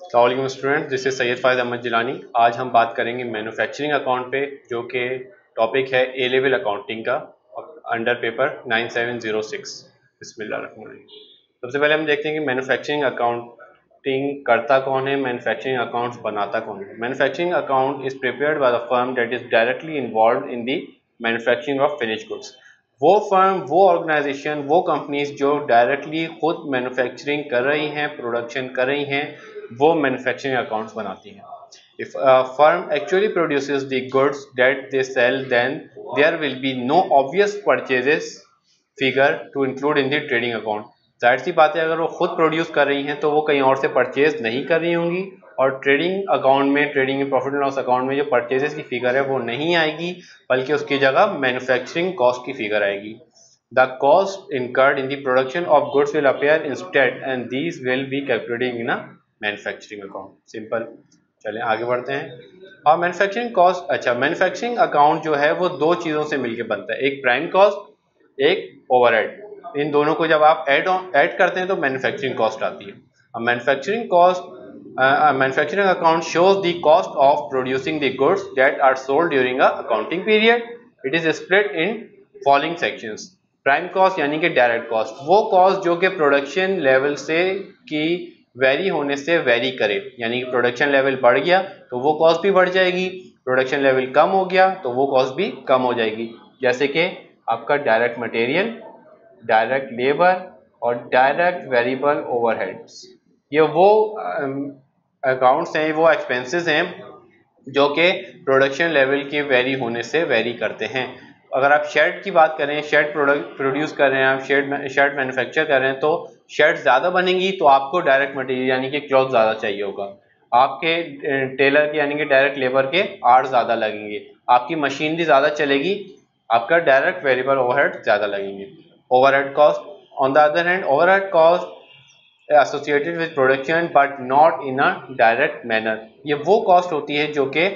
अस्सलाम student, this is Syed Fayad Ahmed Jilani. आज हम बात करेंगे मैन्युफैक्चरिंग अकाउंट पे, जो कि टॉपिक है ए लेवल अकाउंटिंग का अंडर पेपर 9706। बिस्मिल्लाहिर्रहमानिर्रहीम। सबसे पहले हम देखते हैं कि मैन्युफैक्चरिंग अकाउंटिंग करता कौन है, मैन्युफैक्चरिंग अकाउंट्स बनाता कौन है। Manufacturing account is prepared by the firm that is directly involve in the manufacturing of finish goods. वो फर्म, वो ऑर्गेनाइजेशन, वो कंपनीज जो डायरेक्टली खुद मैन्युफैक्चरिंग कर रही हैं, प्रोडक्शन कर रही हैं, वो मैन्युफैक्चरिंग अकाउंट्स बनाती हैं। If a firm actually produces the goods that they sell, then there will be no obvious purchases figure to include in the trading account. जाहिर सी बात है, अगर वो खुद प्रोड्यूस कर रही हैं तो वो कहीं और से परचेज नहीं कर रही होंगी, और ट्रेडिंग अकाउंट में, trading profit and loss account में जो परचेजेस की फिगर है वो नहीं आएगी, बल्कि उसकी जगह मैन्युफैक्चरिंग कॉस्ट की फिगर आएगी। The cost incurred in the production of goods will appear instead, and these will be calculated in a manufacturing account. Simple. चलें आगे बढ़ते हैं। और मैन्युफैक्चरिंग कॉस्ट, अच्छा, मैन्युफैक्चरिंग अकाउंट जो है वो दो चीज़ों से मिलकर बनता है, एक प्राइम कॉस्ट, एक ओवरहेड। इन दोनों को जब आप ऐड करते हैं तो मैन्युफैक्चरिंग कॉस्ट आती है। अब manufacturing cost, manufacturing account shows the cost of producing the goods that are sold during a accounting period. It is split in following sections. Prime cost यानी कि डायरेक्ट कॉस्ट, वो cost जो कि production level से की very होने से very करे, यानी कि प्रोडक्शन लेवल बढ़ गया तो वो कॉस्ट भी बढ़ जाएगी, प्रोडक्शन लेवल कम हो गया तो वो कॉस्ट भी कम हो जाएगी। जैसे कि आपका डायरेक्ट मटेरियल, डायरेक्ट लेबर और डायरेक्ट वेरिएबल ओवरहेड्स, ये वो अकाउंट्स हैं, वो एक्सपेंसेस हैं जो कि प्रोडक्शन लेवल के वेरी होने से वेरी करते हैं। अगर आप शर्ट की बात करें, शर्ट प्रोड्यूस कर रहे हैं, आप शर्ट मैन्युफैक्चर कर रहे हैं, तो शर्ट ज़्यादा बनेंगी तो आपको डायरेक्ट मटेरियल यानी कि क्लॉथ ज़्यादा चाहिए होगा, आपके टेलर के यानी कि डायरेक्ट लेबर के आर्ट ज़्यादा लगेंगे, आपकी मशीनरी ज़्यादा चलेगी, आपका डायरेक्ट वेरिएबल ओवरहेड ज़्यादा लगेंगे। Overhead cost, on the other hand, overhead cost associated with production but not in a direct manner, ये वो कॉस्ट होती है जो कि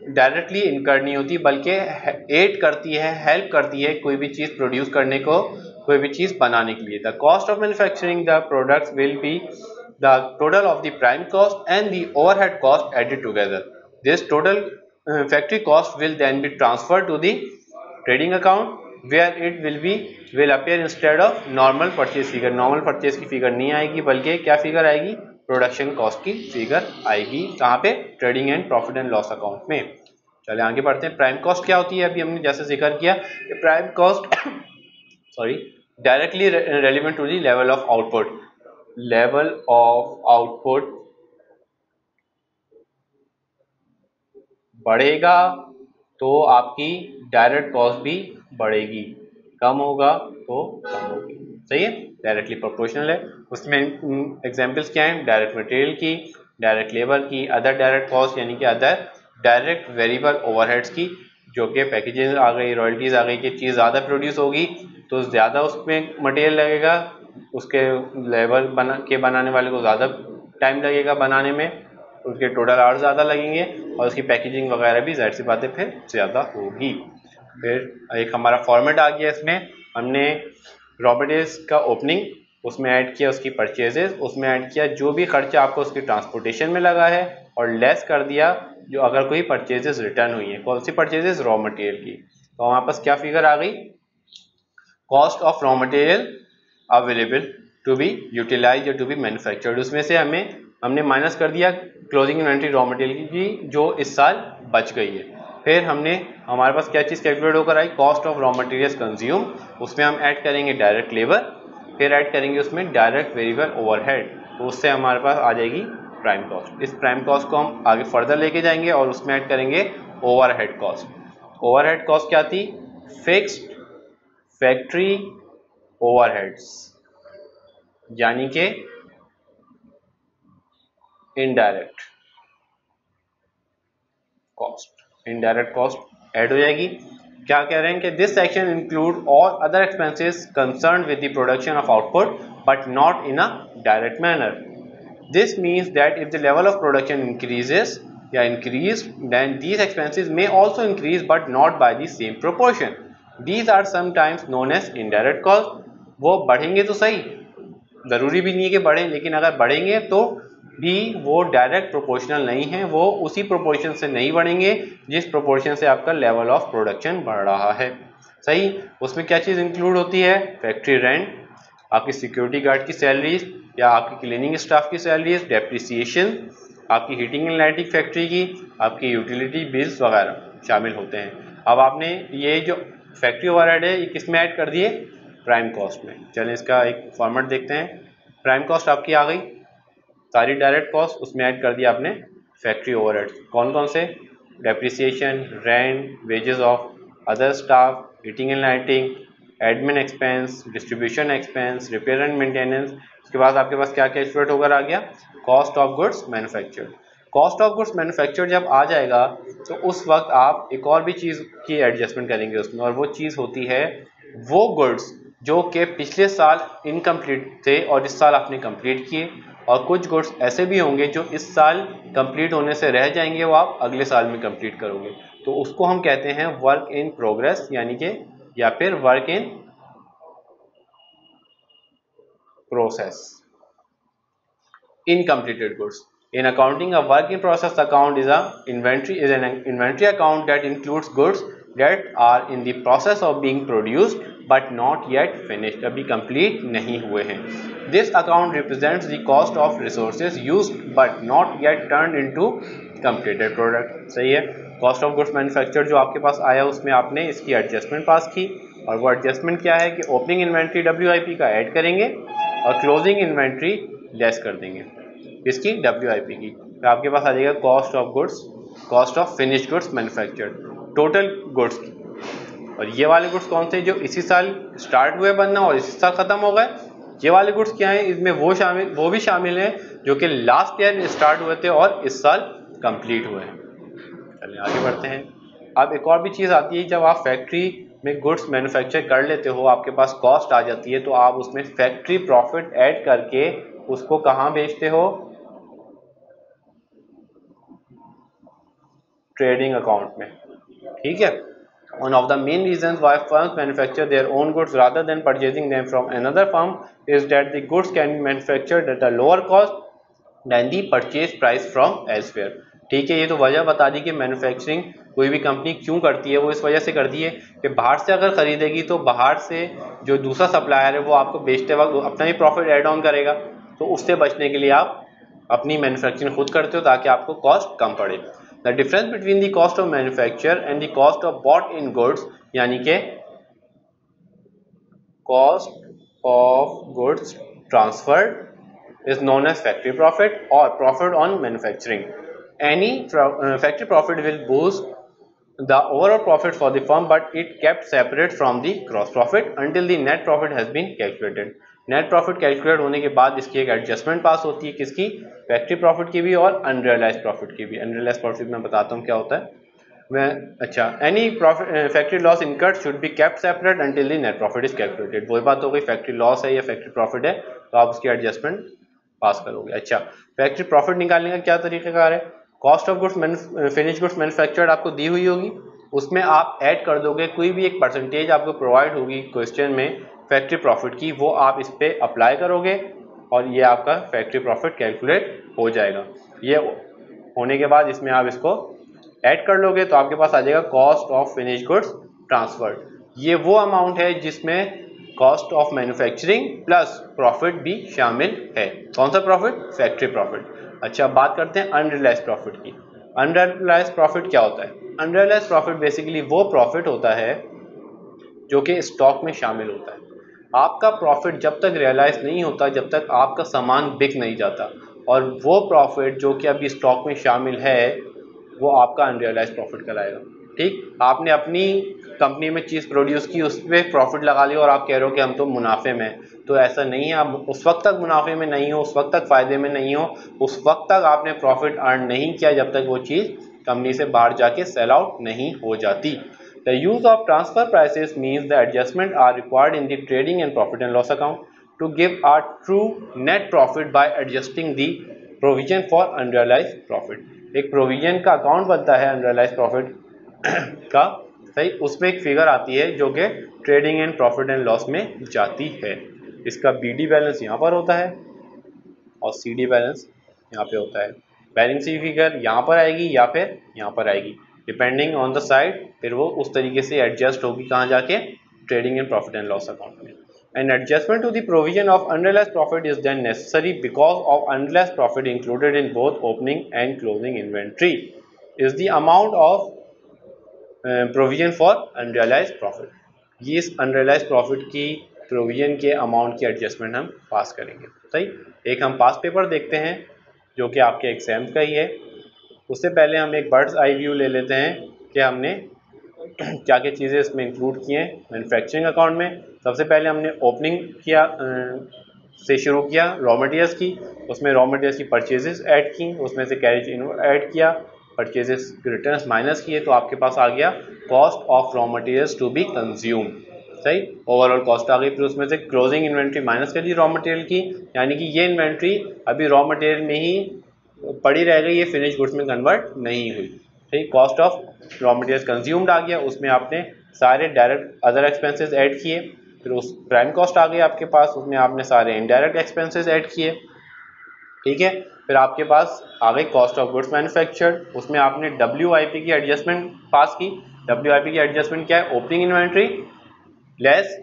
डायरेक्टली इनकर नहीं होती, बल्कि एड करती है, हेल्प करती है कोई भी चीज़ प्रोड्यूस करने को, कोई भी चीज़ बनाने के लिए। The cost of manufacturing the products will be the total of the prime cost and the overhead cost added together. This total factory cost will then be transfer to the trading account where it will appear instead of normal purchase figure. Normal purchase की figure नहीं आएगी, बल्कि क्या figure आएगी, production cost की figure आएगी। कहाँ पे, trading and profit and loss account में। चले आगे बढ़ते हैं। प्राइम कॉस्ट क्या होती है, अभी हमने जैसे जिक्र किया कि prime cost sorry directly relevant to the level of output. Level of output बढ़ेगा तो आपकी डायरेक्ट कॉस्ट भी बढ़ेगी, कम होगा तो कम होगी। सही है, डायरेक्टली प्रोपोर्शनल है। उसमें एग्जांपल्स क्या हैं, डायरेक्ट मटेरियल की, डायरेक्ट लेबर की, अदर डायरेक्ट कॉस्ट यानी कि अदर डायरेक्ट वेरिएबल ओवरहेड्स की, जो कि पैकेजिंग आ गई, रॉयल्टीज आ गई, कि चीज़ ज़्यादा प्रोड्यूस होगी तो ज़्यादा उसमें मटेरियल लगेगा, उसके लेबर बनाने वाले को ज़्यादा टाइम लगेगा बनाने में, उसके टोटल आवर्स ज़्यादा लगेंगे, और उसकी पैकेजिंग वगैरह भी जाहिर सी बात है फिर ज़्यादा होगी। फिर एक हमारा फॉर्मेट आ गया, इसमें हमने रॉ मटेरियल्स का ओपनिंग, उसमें ऐड किया उसकी परचेजेस, उसमें ऐड किया जो भी खर्चा आपको उसकी ट्रांसपोर्टेशन में लगा है, और लेस कर दिया जो अगर कोई परचेजेस रिटर्न हुई है। कौन सी परचेजेस, रॉ मटेरियल की। तो हमारे पास क्या फिगर आ गई, cost of raw material available to be utilise to be manufactured, उसमें से हमने माइनस कर दिया क्लोजिंग इन्वेंट्री रॉ मटेरियल की जो इस साल बच गई है। फिर हमारे पास क्या चीज़ कैलकुलेट होकर आई, cost of raw materials consume, उसमें हम ऐड करेंगे डायरेक्ट लेबर, फिर ऐड करेंगे उसमें डायरेक्ट वेरिएबल ओवरहेड, तो उससे हमारे पास आ जाएगी प्राइम कॉस्ट। इस प्राइम कॉस्ट को हम आगे फर्दर लेके जाएंगे और उसमें ऐड करेंगे ओवरहेड कॉस्ट। ओवरहेड कॉस्ट क्या थी, फिक्स्ड फैक्ट्री ओवरहेड्स, यानी कि indirect cost. Indirect cost add हो जाएगी। क्या कह रहे हैं कि this section include all other expenses concern with the production of output but not in a direct manner. This means that if the level of production increases या increase, then these expenses may also increase but not by the same proportion. These are sometimes known as indirect cost. वो बढ़ेंगे तो सही, ज़रूरी भी नहीं है कि बढ़ें, लेकिन अगर बढ़ेंगे तो भी वो डायरेक्ट प्रोपोर्शनल नहीं है, वो उसी प्रोपोर्शन से नहीं बढ़ेंगे जिस प्रोपोर्शन से आपका लेवल ऑफ प्रोडक्शन बढ़ रहा है। सही। उसमें क्या चीज़ इंक्लूड होती है? फैक्ट्री रेंट, आपकी सिक्योरिटी गार्ड की सैलरीज या आपकी क्लीनिंग स्टाफ की सैलरीज, डेप्रिसिएशन, आपकी हीटिंग एंड लाइटिंग फैक्ट्री की, आपकी यूटिलिटी बिल्स वगैरह शामिल होते हैं। अब आपने ये जो फैक्ट्री ओवरहेड है ये किस में ऐड कर दिए? प्राइम कॉस्ट में। चलें इसका एक फॉर्मेट देखते हैं। प्राइम कॉस्ट आपकी आ गई, सारी डायरेक्ट कॉस्ट उसमें ऐड कर दिया आपने फैक्ट्री ओवरहेड। कौन कौन से? Depreciation, rent, wages of other staff, heating and lighting, admin expense, distribution expense, repair and maintenance. उसके बाद आपके पास क्या कैलकुलेट होकर आ गया? Cost of goods manufactured. Cost of goods manufactured जब आ जाएगा तो उस वक्त आप एक और भी चीज़ की एडजस्टमेंट करेंगे उसमें, और वो चीज़ होती है वो गुड्स जो कि पिछले साल इनकम्प्लीट थे और इस साल आपने कंप्लीट किए, और कुछ गुड्स ऐसे भी होंगे जो इस साल कंप्लीट होने से रह जाएंगे, वो आप अगले साल में कंप्लीट करोगे। तो उसको हम कहते हैं वर्क इन प्रोग्रेस, यानी कि या फिर work in process, incompleted goods. In accounting, a work in process account is an inventory account that includes goods that are in the process of being produced but not yet finished, अभी complete नहीं हुए हैं। This account represents the cost of resources used but not yet turned into completed product। सही है। Cost of goods manufactured जो आपके पास आया उसमें आपने इसकी एडजस्टमेंट पास की, और वो एडजस्टमेंट क्या है कि ओपनिंग इन्वेंट्री WIP का ऐड करेंगे और क्लोजिंग इन्वेंट्री लेस कर देंगे इसकी WIP की। तो आपके पास आ जाएगा cost of goods, cost of finished goods manufactured, total goods की। और ये वाले गुड्स कौन से? जो इसी साल स्टार्ट हुए बनना और इसी साल खत्म हो गए। ये वाले गुड्स क्या हैं? इसमें वो भी शामिल हैं जो कि लास्ट ईयर स्टार्ट हुए थे और इस साल कंप्लीट हुए हैं। चलिए आगे बढ़ते हैं। अब एक और भी चीज़ आती है, जब आप फैक्ट्री में गुड्स मैन्युफैक्चर कर लेते हो, आपके पास कॉस्ट आ जाती है, तो आप उसमें फैक्ट्री प्रॉफिट ऐड करके उसको कहाँ बेचते हो? ट्रेडिंग अकाउंट में। ठीक है। One of the main reasons why firms manufacture their own goods rather than purchasing them from another firm is that the goods can be manufactured at a lower cost than the purchase price from elsewhere। ठीक है, ये तो वजह बता दी कि manufacturing कोई भी company क्यों करती है। वो इस वजह से करती है कि बाहर से अगर खरीदेगी तो बाहर से जो दूसरा सप्लायर है वो आपको बेचते वक्त अपना ही प्रॉफिट एड ऑन करेगा, तो उससे बचने के लिए आप अपनी मैन्युफैक्चरिंग खुद करते हो ताकि आपको कॉस्ट कम पड़े। The difference between the cost of manufacture and the cost of bought in goods, यानी कि cost of goods transferred is known as factory profit or profit on manufacturing। Any factory profit will boost the overall profit for the firm, but it kept separate from the gross profit until the net profit has been calculated। Net profit calculate होने के बाद इसकी एक adjustment पास होती है, किसकी? Factory profit की भी और अनरियलाइज प्रॉफिट की भी। अनरियलाइज प्रॉफिट मैं बताता हूँ क्या होता है। अच्छा, any profit factory loss incurred should be kept separate until the net profit is calculated. वही बात हो गई, फैक्ट्री लॉस है या फैक्ट्री प्रॉफिट है तो आप उसकी एडजस्टमेंट पास करोगे। अच्छा, फैक्ट्री प्रॉफिट निकालने का क्या तरीकाकार है? Cost of goods finish goods manufactured आपको दी हुई होगी, उसमें आप ऐड कर दोगे कोई भी एक परसेंटेज आपको प्रोवाइड होगी क्वेश्चन में फैक्ट्री प्रॉफिट की, वो आप इस पे अप्लाई करोगे और ये आपका फैक्ट्री प्रॉफिट कैलकुलेट हो जाएगा। ये होने के बाद इसमें आप इसको ऐड कर लोगे तो आपके पास आ जाएगा cost of finish goods transferred. ये वो अमाउंट है जिसमें cost of manufacturing plus profit भी शामिल है। कौन सा प्रॉफिट? Factory profit. अच्छा, बात करते हैं अनरियलाइज प्रॉफिट की। अनरियलाइज प्रॉफिट क्या होता है? अनरियलाइज प्रॉफिट बेसिकली वो प्रॉफिट होता है जो कि स्टॉक में शामिल होता है। आपका प्रॉफिट जब तक रियलाइज नहीं होता, जब तक आपका सामान बिक नहीं जाता, और वो प्रॉफिट जो कि अभी स्टॉक में शामिल है वो आपका अनरियलाइज प्रॉफिट कहलाएगा। ठीक, आपने अपनी कंपनी में चीज़ प्रोड्यूस की, उस पर प्रॉफिट लगा लिया और आप कह रहे हो कि हम तो मुनाफे में हैं, तो ऐसा नहीं है। आप उस वक्त तक मुनाफे में नहीं हो, उस वक्त तक फ़ायदे में नहीं हो, उस वक्त तक आपने प्रॉफिट अर्न नहीं किया जब तक वो चीज़ कंपनी से बाहर जाके सेल आउट नहीं हो जाती। The use of transfer prices means the adjustment are required in the trading and profit and loss account to give a true net profit by adjusting the provision for unrealized profit। एक provision का account बनता है unrealise profit का, सही, उसमें एक figure आती है जो कि trading and profit and loss में जाती है। इसका BD बैलेंस यहाँ पर होता है और CD बैलेंस यहाँ पे होता है। बैलेंस शीट फिगर यहाँ पर आएगी या फिर यहाँ पर आएगी, डिपेंडिंग ऑन द साइड, फिर वो उस तरीके से एडजस्ट होगी कहाँ जाके, trading and profit and loss account में। An adjustment to the provision of unrealized profit is then necessary because of unrealized profit included in both opening and closing inventory is the amount of provision for unrealized profit। ये इस unrealized profit की provision के amount की adjustment हम पास करेंगे। सही, एक हम पास पेपर देखते हैं जो कि आपके एग्जाम का ही है। उससे पहले हम एक बर्ड्स आई व्यू ले लेते हैं कि हमने क्या क्या चीज़ें इसमें इंक्लूड की हैं मैन्युफैक्चरिंग अकाउंट में। सबसे पहले हमने ओपनिंग किया से शुरू किया रॉ मटेरियल्स की, उसमें रॉ मटेरियल्स की परचेजेस ऐड की, उसमें से कैरेज ऐड किया, परचेजेस रिटर्न्स माइनस किए, तो आपके पास आ गया cost of raw materials to be consume. सही, ओवरऑल कॉस्ट आ गई। फिर उसमें से क्लोजिंग इन्वेंट्री माइनस कर दी रॉ मटेरियल की, यानी कि ये इन्वेंट्री अभी रॉ मटेरियल में ही पड़ी रह गई, ये फिनिश गुड्स में कन्वर्ट नहीं हुई। ठीक, cost of raw material consumed आ गया, उसमें आपने सारे डायरेक्ट अदर एक्सपेंसेस ऐड किए। फिर उस प्राइम कॉस्ट आ गई आपके पास, उसमें आपने सारे इनडायरेक्ट एक्सपेंसेस ऐड किए। ठीक है, फिर आपके पास आ गई कॉस्ट ऑफ गुड्स मैन्युफैक्चर्ड, उसमें आपने WIP की एडजस्टमेंट पास की। WIP की एडजस्टमेंट क्या है, opening inventory less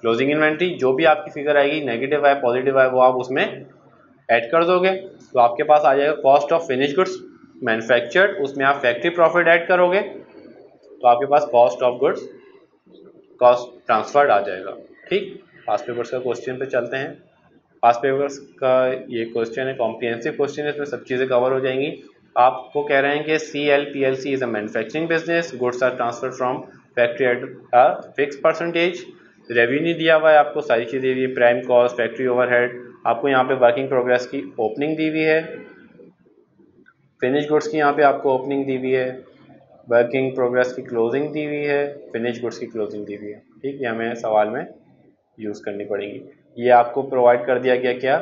closing inventory, जो भी आपकी फिगर आएगी नेगेटिव है पॉजिटिव है वो आप उसमें ऐड कर दोगे, तो आपके पास आ जाएगा cost of finish goods manufactured, उसमें आप फैक्ट्री प्रॉफिट ऐड करोगे तो आपके पास cost of goods cost transferred आ जाएगा। ठीक, पास्ट पेपर्स का क्वेश्चन पे चलते हैं। पास्ट पेपर्स का ये क्वेश्चन है, कॉम्प्रिहेंसिव क्वेश्चन है, इसमें सब चीज़ें कवर हो जाएंगी। आपको कह रहे हैं कि CLPLC is a manufacturing business, goods are transfer from factory at a fix percentage, revenue दिया हुआ है आपको, सारी चीज़ें दी हुई है, प्राइम कॉस्ट, फैक्ट्री ओवरहेड, आपको यहाँ पे वर्किंग प्रोग्रेस की ओपनिंग दी हुई है, फिनिश गुड्स की यहाँ पे आपको ओपनिंग दी हुई है, वर्किंग प्रोग्रेस की क्लोजिंग दी हुई है, फिनिश गुड्स की क्लोजिंग दी हुई है। ठीक, ये हमें सवाल में यूज़ करनी पड़ेगी। ये आपको प्रोवाइड कर दिया गया क्या,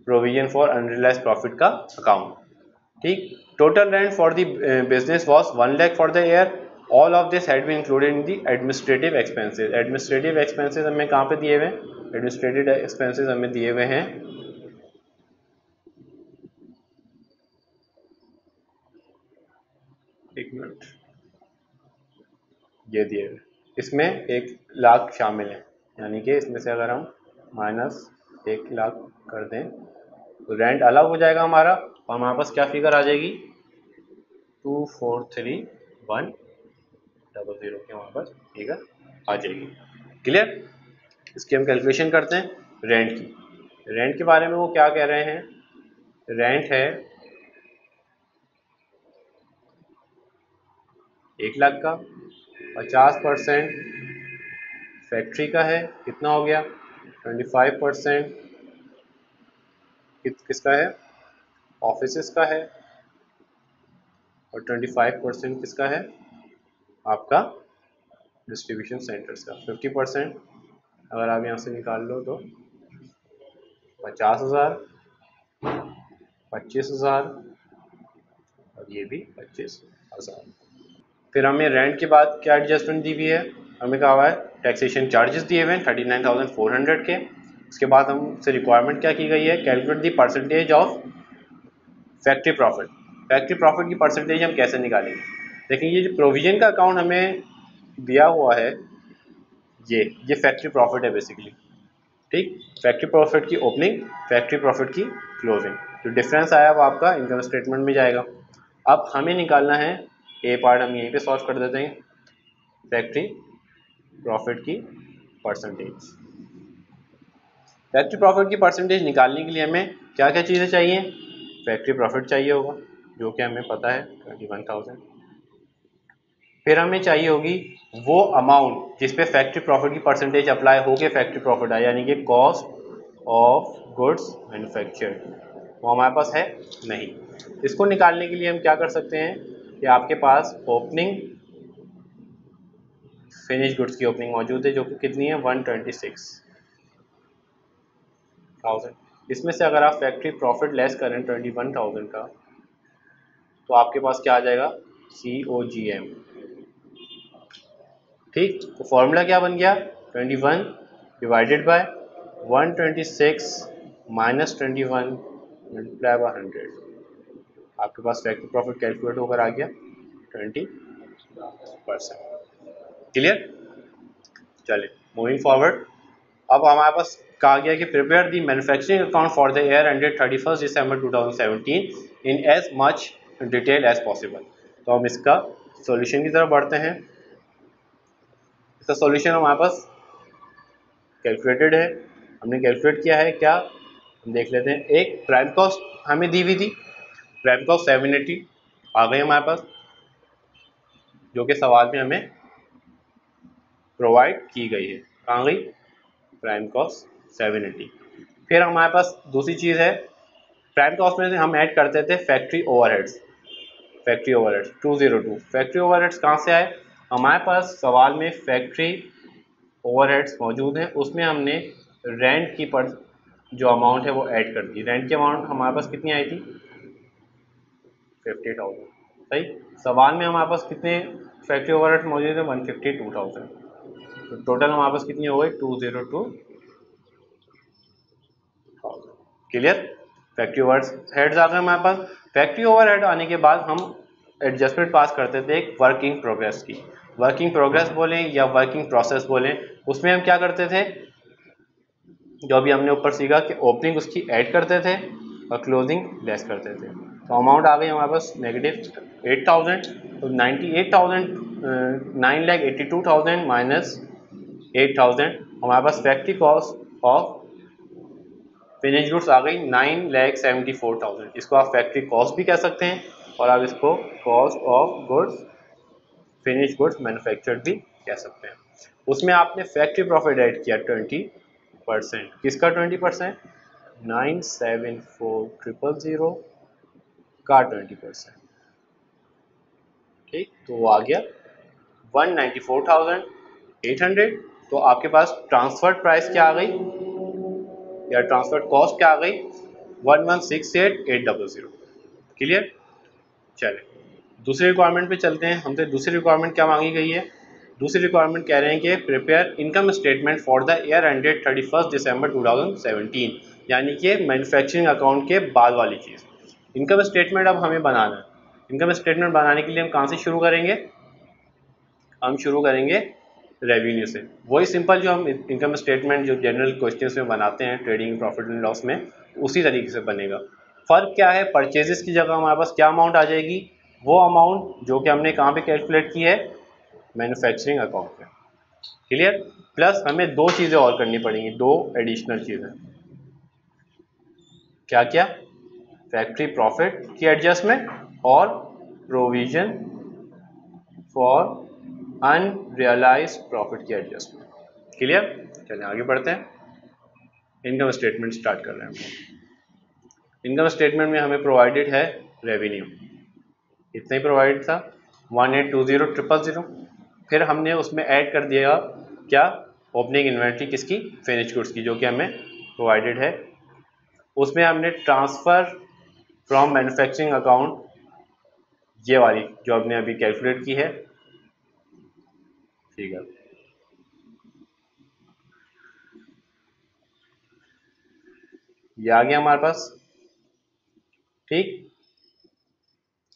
प्रोविजन फॉर अनरियलाइज्ड प्रॉफिट का अकाउंट। ठीक, total rent for the business was 1 lakh for the year, all of this had been included in the administrative expenses. Administrative expenses हमें कहाँ पे दिए हुए हैं, एडमिनिस्ट्रेटिव एक्सपेंसेस हमें दिए हुए हैं एक मिनट, ये दिए हुए, इसमें 1 लाख शामिल है, यानी कि इसमें से अगर हम माइनस 1 लाख कर दें तो रेंट अलग हो जाएगा हमारा, और हमारे पास क्या फिगर आ जाएगी, 243100 की हमारे पास फिगर आ जाएगी। क्लियर, इसकी हम कैलकुलेशन करते हैं रेंट की। रेंट के बारे में वो क्या कह रहे हैं, रेंट है 1 लाख का, 50% फैक्ट्री का है, कितना हो गया 25% किसका है, ऑफिसेस का है, और 25% किसका है आपका डिस्ट्रीब्यूशन सेंटर्स का। 50% अगर आप यहाँ से निकाल लो तो 50,000, 25,000 और ये भी 25,000। फिर हमें रेंट के बाद क्या एडजस्टमेंट दी हुई है, हमें कहा हुआ है टैक्सेशन चार्जेस दिए हुए हैं 39,400 के। उसके बाद हमसे रिक्वायरमेंट क्या की गई है, calculate the percentage of factory profit. Factory profit की परसेंटेज हम कैसे निकालेंगे, देखिए ये जो प्रोविजन का अकाउंट हमें दिया हुआ है ये फैक्ट्री प्रॉफिट है बेसिकली। ठीक, फैक्ट्री प्रॉफिट की ओपनिंग, फैक्ट्री प्रॉफिट की क्लोजिंग, जो डिफरेंस आया वो आपका इनकम स्टेटमेंट में जाएगा। अब हमें निकालना है, ए पार्ट हम यहीं पे सॉल्व कर देते हैं, फैक्ट्री प्रॉफिट की परसेंटेज। फैक्ट्री प्रॉफिट की परसेंटेज निकालने के लिए हमें क्या क्या चीज़ें चाहिए, फैक्ट्री प्रॉफिट चाहिए होगा जो कि हमें पता है 21,000। फिर हमें चाहिए होगी वो अमाउंट जिस पे फैक्ट्री प्रॉफिट की परसेंटेज अप्लाई होके फैक्ट्री प्रॉफिट आए, यानी कि कॉस्ट ऑफ गुड्स मैन्युफैक्चर्ड, वो हमारे पास है नहीं। इसको निकालने के लिए हम क्या कर सकते हैं कि आपके पास ओपनिंग फिनिश गुड्स की ओपनिंग मौजूद है जो कि कितनी है 126,000। इसमें से अगर आप फैक्ट्री प्रॉफिट लेस करें 21,000 का तो आपके पास क्या आ जाएगा, COGM। ठीक, तो फॉर्मूला क्या बन गया, 21 divided by 126 minus 21 multiply by 100, आपके पास फैक्ट्री प्रॉफिट कैलकुलेट होकर आ गया 20%। क्लियर? चलिए मूविंग फॉरवर्ड, अब हमारे पास कहा गया कि prepare the manufacturing account for the year ended 31 December 2017 in as much detail as possible. तो हम इसका सॉल्यूशन की तरफ बढ़ते हैं। इसका सॉल्यूशन हमारे पास कैलकुलेटेड है, हमने कैलकुलेट किया है। क्या हम देख लेते हैं। एक प्राइम कॉस्ट हमें दी हुई थी, प्राइम कॉस्ट 780 आ गई हमारे पास, जो कि सवाल में हमें प्रोवाइड की गई है। कहाँ गई? Prime cost 780। फिर हमारे पास दूसरी चीज़ है, प्राइम कॉस्ट में से हम ऐड करते थे factory overheads. Factory overheads 202, factory overheads कहाँ से आए? हमारे पास सवाल में फैक्ट्री ओवरहेड्स मौजूद हैं, उसमें हमने रेंट की पर जो अमाउंट है वो ऐड कर दी। रेंट की अमाउंट हमारे पास कितनी आई थी? 50,000। सही। सवाल में हमारे पास कितने फैक्ट्री ओवरहेड्स मौजूद है? 152,000। तो टोटल हमारे पास कितनी हो गई? 202,000। क्लियर? फैक्ट्री ओवरहेड्स आ गए हमारे पास। फैक्ट्री ओवरहेड आने के बाद हम एडजस्टमेंट पास करते थे एक वर्किंग प्रोग्रेस की। वर्किंग प्रोग्रेस बोलें या वर्किंग प्रोसेस बोलें, उसमें हम क्या करते थे? जो अभी हमने ऊपर सीखा कि ओपनिंग उसकी ऐड करते थे और क्लोजिंग लेस करते थे। तो अमाउंट आ गई हमारे पास -8,000। तो 9,82,000 माइनस 8,000, हमारे पास factory cost of finish goods आ गई 9,74,000। इसको आप फैक्ट्री कॉस्ट भी कह सकते हैं और आप इसको cost of goods finish goods manufactured भी कह सकते हैं। उसमें आपने फैक्ट्री प्रॉफिट ऐड किया 20%। किसका 20%? 9,74,000 का 20%। ठीक, तो वो आ गया 194,800। तो आपके पास ट्रांसफर प्राइस क्या आ गई या ट्रांसफर कॉस्ट क्या आ गई? 1168,800। क्लियर? चले दूसरी रिक्वायरमेंट पे चलते हैं। हमसे दूसरी रिक्वायरमेंट क्या मांगी गई है? दूसरी रिक्वायरमेंट कह रहे हैं कि prepare income statement for the year ended 31 December 2017, यानी कि मैन्युफैक्चरिंग अकाउंट के बाद वाली चीज़। इनकम स्टेटमेंट अब हमें बनाना है। इनकम स्टेटमेंट बनाने के लिए हम कहाँ से शुरू करेंगे? हम शुरू करेंगे रेवेन्यू से। वही सिंपल जो हम इनकम स्टेटमेंट जो जनरल क्वेश्चंस में बनाते हैं ट्रेडिंग प्रॉफिट एंड लॉस में, उसी तरीके से बनेगा। फ़र्क क्या है? परचेजेस की जगह हमारे पास क्या अमाउंट आ जाएगी? वो अमाउंट जो कि हमने कहाँ पे कैलकुलेट की है? मैन्युफैक्चरिंग अकाउंट पे। क्लियर? प्लस हमें दो चीज़ें और करनी पड़ेंगी, दो एडिशनल चीज़ें। क्या क्या? फैक्ट्री प्रॉफिट की एडजस्टमेंट और प्रोविजन फॉर अनरियलाइज्ड प्रॉफिट की एडजस्टमेंट। क्लियर? चलिए आगे बढ़ते हैं। इनकम स्टेटमेंट स्टार्ट कर रहे हैं। इनकम स्टेटमेंट में हमें प्रोवाइडेड है रेवेन्यू, इतना ही प्रोवाइड था 1,820,000। फिर हमने उसमें ऐड कर दिया क्या? ओपनिंग इन्वेंट्री किसकी? फिनिश गुड्स की, जो कि हमें प्रोवाइडेड है। उसमें हमने ट्रांसफ़र फ्रॉम मैन्युफैक्चरिंग अकाउंट, ये वाली जो हमने अभी कैलकुलेट की है। ठीक है, ये आ गया हमारे पास। ठीक,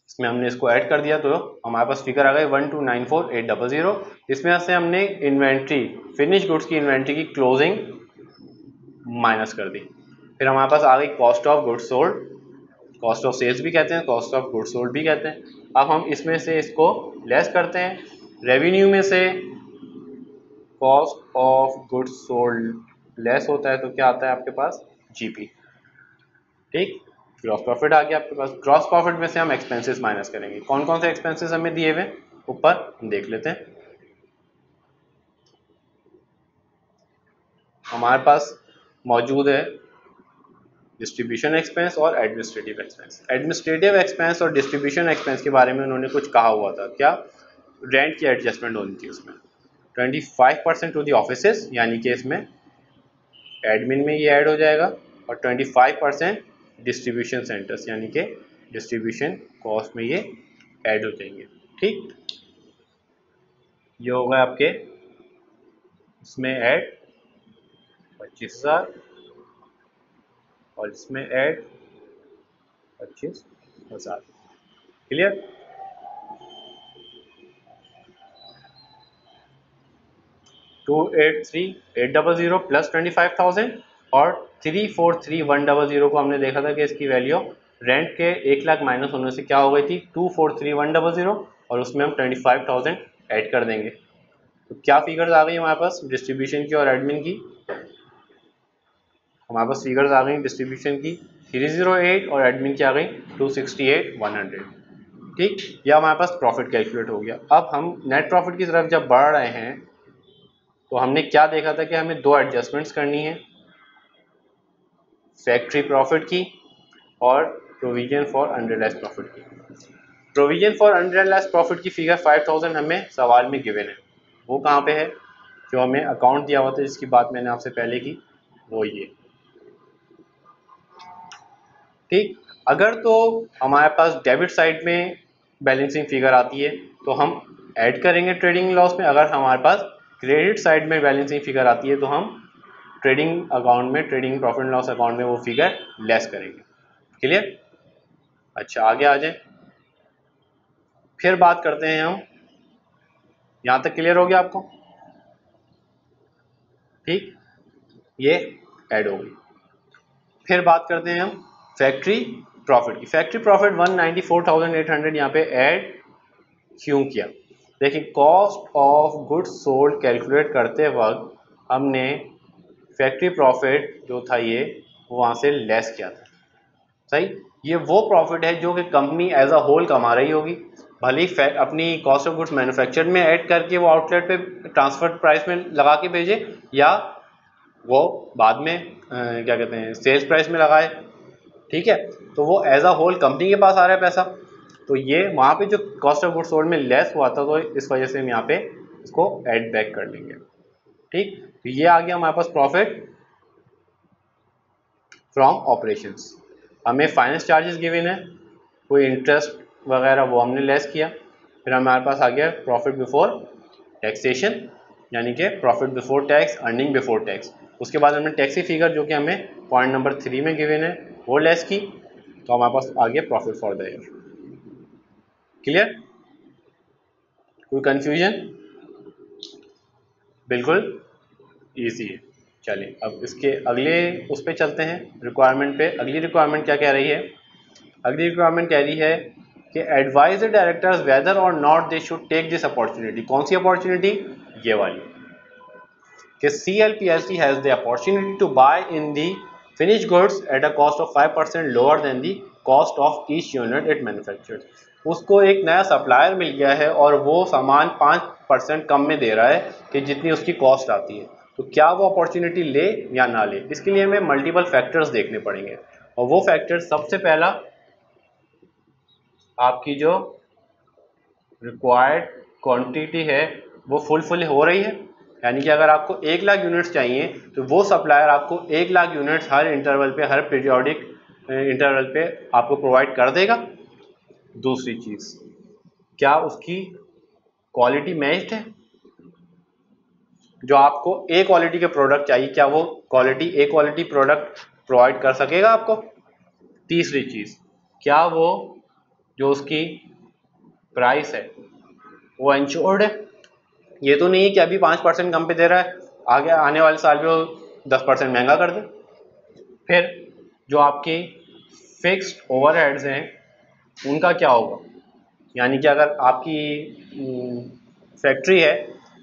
इसमें हमने इसको ऐड कर दिया तो हमारे पास फिगर आ गई 1,294,800। इसमें से हमने इन्वेंट्री फिनिश गुड्स की इन्वेंट्री की क्लोजिंग माइनस कर दी। फिर हमारे पास आ गई cost of goods sold, cost of sales भी कहते हैं, कॉस्ट ऑफ गुड्स सोल्ड भी कहते हैं। अब हम इसमें से इसको लेस करते हैं। रेवेन्यू में से cost of goods sold less होता है तो क्या आता है आपके पास? जीपी। ठीक, ग्रॉस प्रॉफिट आ गया आपके पास। ग्रॉस प्रॉफिट में से हम एक्सपेंसेस माइनस करेंगे। कौन कौन से एक्सपेंसेस हमें दिए हुए ऊपर हम देख लेते हैं। हमारे पास मौजूद है डिस्ट्रीब्यूशन एक्सपेंस और एडमिनिस्ट्रेटिव एक्सपेंस। एडमिनिस्ट्रेटिव एक्सपेंस और डिस्ट्रीब्यूशन एक्सपेंस के बारे में उन्होंने कुछ कहा हुआ था। क्या? रेंट की एडजस्टमेंट होनी थी उसमें 25% टू दी ऑफिसेस, यानी कि इसमें एडमिन में ये ऐड हो जाएगा, और 25% डिस्ट्रीब्यूशन सेंटर्स, यानी कि डिस्ट्रीब्यूशन कॉस्ट में ये ऐड हो जाएंगे। ठीक, ये होगा आपके इसमें ऐड 25,000 और इसमें ऐड 25,000। क्लियर। 283,800 प्लस 25,000 और 343,100 को हमने देखा था कि इसकी वैल्यू रेंट के 1 लाख माइनस होने से क्या हो गई थी 243,100 और उसमें हम 25,000 ऐड कर देंगे। तो क्या फिगर्स आ गई हमारे पास डिस्ट्रीब्यूशन की और एडमिन की? हमारे पास फिगर्स आ गई डिस्ट्रीब्यूशन की 308 और एडमिन की आ गई 268,100। ठीक, यह हमारे पास प्रॉफिट कैलकुलेट हो गया। अब हम नेट प्रॉफिट की तरफ जब बढ़ रहे हैं तो हमने क्या देखा था कि हमें दो एडजस्टमेंट्स करनी है, फैक्ट्री प्रॉफिट की और प्रोविजन फॉर अनरियलाइज्ड प्रॉफिट की। प्रोविजन फॉर अनरियलाइज्ड प्रॉफिट की फिगर 5,000 हमें सवाल में गिवन है। वो कहाँ पे है? जो हमें अकाउंट दिया हुआ था जिसकी बात मैंने आपसे पहले की, वो ये। ठीक, अगर तो हमारे पास डेबिट साइड में बैलेंसिंग फिगर आती है तो हम ऐड करेंगे ट्रेडिंग लॉस में, अगर हमारे पास क्रेडिट साइड में बैलेंसिंग फिगर आती है तो हम ट्रेडिंग अकाउंट में, trading profit and loss account में वो फिगर लेस करेंगे। क्लियर? अच्छा, आगे आ जाए, फिर बात करते हैं हम। यहाँ तक क्लियर हो गया आपको? ठीक, ये ऐड हो गई। फिर बात करते हैं हम फैक्ट्री प्रॉफिट की। फैक्ट्री प्रॉफिट 194,800 यहाँ पे ऐड क्यों किया? देखिए, cost of goods sold calculate करते वक्त हमने फैक्ट्री प्रॉफिट जो था ये वो वहाँ से लेस किया था। सही, ये वो प्रॉफिट है जो कि कंपनी एज अ होल कमा रही होगी, भले ही अपनी कॉस्ट ऑफ गुड्स मैन्युफैक्चर्ड में ऐड करके वो आउटलेट पे ट्रांसफर प्राइस में लगा के भेजे या वो बाद में क्या कहते हैं सेल्स प्राइस में लगाए। ठीक है, तो वो एज अ होल कंपनी के पास आ रहा है पैसा, तो ये वहाँ पे जो कॉस्ट ऑफ गुड्स सोल्ड में लेस हुआ था तो इस वजह से हम यहाँ पे इसको ऐड बैक कर लेंगे। ठीक, तो ये आ गया हमारे पास प्रॉफिट फ्रॉम ऑपरेशंस। हमें फाइनेंस चार्जेस गिवन है, कोई इंटरेस्ट वगैरह वो हमने लेस किया। फिर हमारे पास आ गया प्रॉफिट बिफोर टैक्सेशन, यानी कि profit before tax, earning before tax. उसके बाद हमने टैक्सी फिगर जो कि हमें पॉइंट नंबर 3 में गिवन है वो लेस की, तो हमारे पास आ गया profit for the year. Clear? कोई कंफ्यूजन? बिल्कुल ईजी है। चलिए अब इसके अगले उस पर चलते हैं, रिक्वायरमेंट पे। अगली रिक्वायरमेंट क्या कह रही है? अगली रिक्वायरमेंट कह रही है कि एडवाइज द डायरेक्टर्स वेदर और not they should take this opportunity. कौन सी अपॉर्चुनिटी? ये वाली कि CLPLC has the opportunity to buy in the finished goods at a cost of 5% lower than the cost of each unit it manufactured। उसको एक नया supplier मिल गया है और वो सामान 5% कम में दे रहा है कि जितनी उसकी कॉस्ट आती है, तो क्या वो अपॉर्चुनिटी ले या ना ले? इसके लिए हमें मल्टीपल फैक्टर्स देखने पड़ेंगे, और वो फैक्टर सबसे पहला आपकी जो रिक्वायर्ड क्वांटिटी है वो फुलफिल हो रही है, यानी कि अगर आपको 1 लाख यूनिट्स चाहिए तो वो सप्लायर आपको 1 लाख यूनिट्स हर इंटरवल पे, हर पीरियोडिक इंटरवल पे आपको प्रोवाइड कर देगा। दूसरी चीज़, क्या उसकी क्वालिटी मैच्ड है? जो आपको ए क्वालिटी के प्रोडक्ट चाहिए, क्या वो quality A quality product provide कर सकेगा आपको? तीसरी चीज़, क्या वो जो उसकी प्राइस है वो इंश्योर्ड है? ये तो नहीं है कि अभी 5% कम पे दे रहा है, आगे आने वाले साल में वो 10% महंगा कर दे। फिर जो आपकी फिक्स्ड ओवरहेड्स हैं उनका क्या होगा? यानी कि अगर आपकी फैक्ट्री है,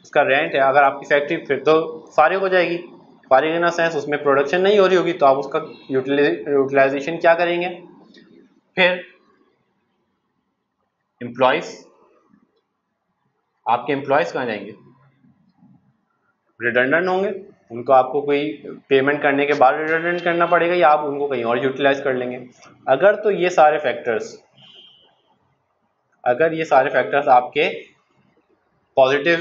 उसका रेंट है, अगर आपकी फैक्ट्री फिर तो फारिग हो जाएगी, फारिग इन सेंस उसमें प्रोडक्शन नहीं हो रही होगी, तो आप उसका यूटिलाइजेशन क्या करेंगे? फिर एम्प्लॉयज़, आपके एम्प्लॉयज़ कहाँ जाएंगे? रिडंडेंट होंगे, उनको आपको कोई पेमेंट करने के बाद रिडंडेंट करना पड़ेगा या आप उनको कहीं और यूटिलाइज कर लेंगे। अगर तो ये सारे फैक्टर्स, अगर ये सारे फैक्टर्स आपके पॉजिटिव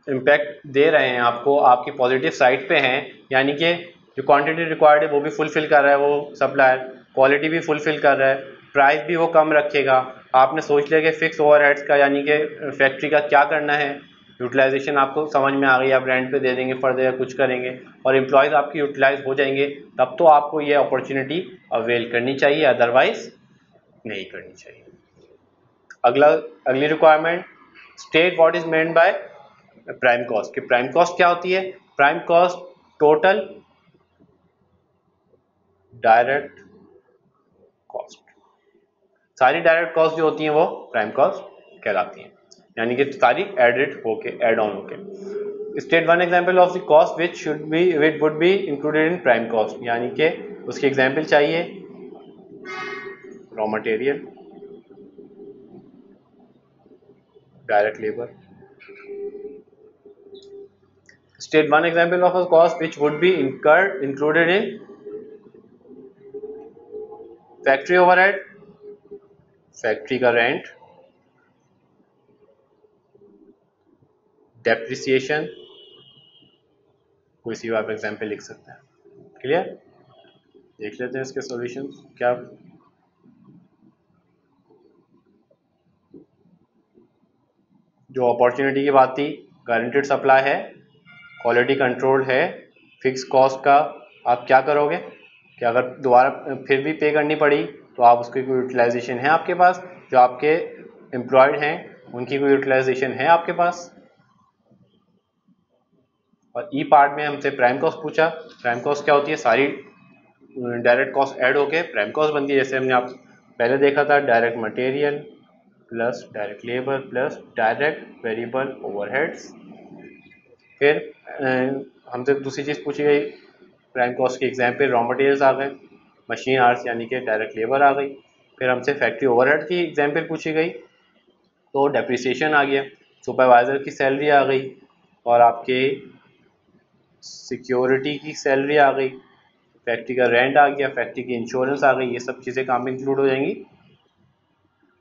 इम्पैक्ट दे रहे हैं आपको, आपकी पॉजिटिव साइड पे हैं, यानी कि जो क्वांटिटी रिक्वायर्ड है वो भी फुलफिल कर रहा है वो सप्लायर, क्वालिटी भी फुलफिल कर रहा है, प्राइस भी वो कम रखेगा, आपने सोच लिया कि फिक्स ओवरहेड्स का यानी कि फैक्ट्री का क्या करना है, यूटिलाइजेशन आपको समझ में आ गई, आप रेंट पे दे देंगे फर्दर या कुछ करेंगे और एम्प्लॉयज़ आपकी यूटिलाइज हो जाएंगे, तब तो आपको ये अपॉर्चुनिटी अवेल करनी चाहिए, अदरवाइज नहीं करनी चाहिए। अगली requirement, state what is meant by prime cost. कि प्राइम कॉस्ट क्या होती है? Prime cost total direct cost, सारी डायरेक्ट कॉस्ट जो होती हैं वो प्राइम कॉस्ट कहलाती हैं, यानी कि सारी एडेड होके एड ऑन होके। State one example of the cost which would be included in prime cost, यानी कि उसकी एग्जांपल चाहिए raw material, direct labour. State one example of a cost which would be included in factory overhead, factory का rent, depreciation, कोई सी आप example लिख सकते हैं। क्लियर? देख लेते हैं इसके सॉल्यूशन क्या। जो अपॉर्चुनिटी की बात थी, गारंटेड सप्लाई है, क्वालिटी कंट्रोल है, फिक्स कॉस्ट का आप क्या करोगे कि अगर दोबारा फिर भी पे करनी पड़ी तो आप उसकी कोई यूटिलाइजेशन है आपके पास, जो आपके एम्प्लॉयड हैं उनकी कोई यूटिलाइजेशन है आपके पास। और ई पार्ट में हमसे प्राइम कॉस्ट पूछा। प्राइम कॉस्ट क्या होती है? सारी डायरेक्ट कॉस्ट ऐड होके प्राइम कॉस्ट बनती है। जैसे हमने आप पहले देखा था, direct material plus direct labour plus direct variable overheads. फिर हमसे दूसरी चीज़ पूछी गई, प्राइम कॉस्ट की एग्जाम्पल रॉ मटेरियल्स आ गए, मशीन आवर्स यानी कि डायरेक्ट लेबर आ गई। फिर हमसे फैक्ट्री ओवरहेड की एग्जाम्पल पूछी गई तो डेप्रिसिएशन आ गया, सुपरवाइज़र की सैलरी आ गई और आपके सिक्योरिटी की सैलरी आ गई, फैक्ट्री का रेंट आ गया, फैक्ट्री की इंश्योरेंस आ गई। ये सब चीज़ें काम में इंक्लूड हो जाएंगी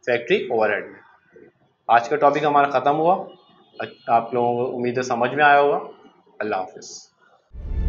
फैक्ट्री ओवरहेड में। आज का टॉपिक हमारा ख़त्म हुआ। आप लोगों को उम्मीद है समझ में आया होगा। अल्लाह हाफिज़।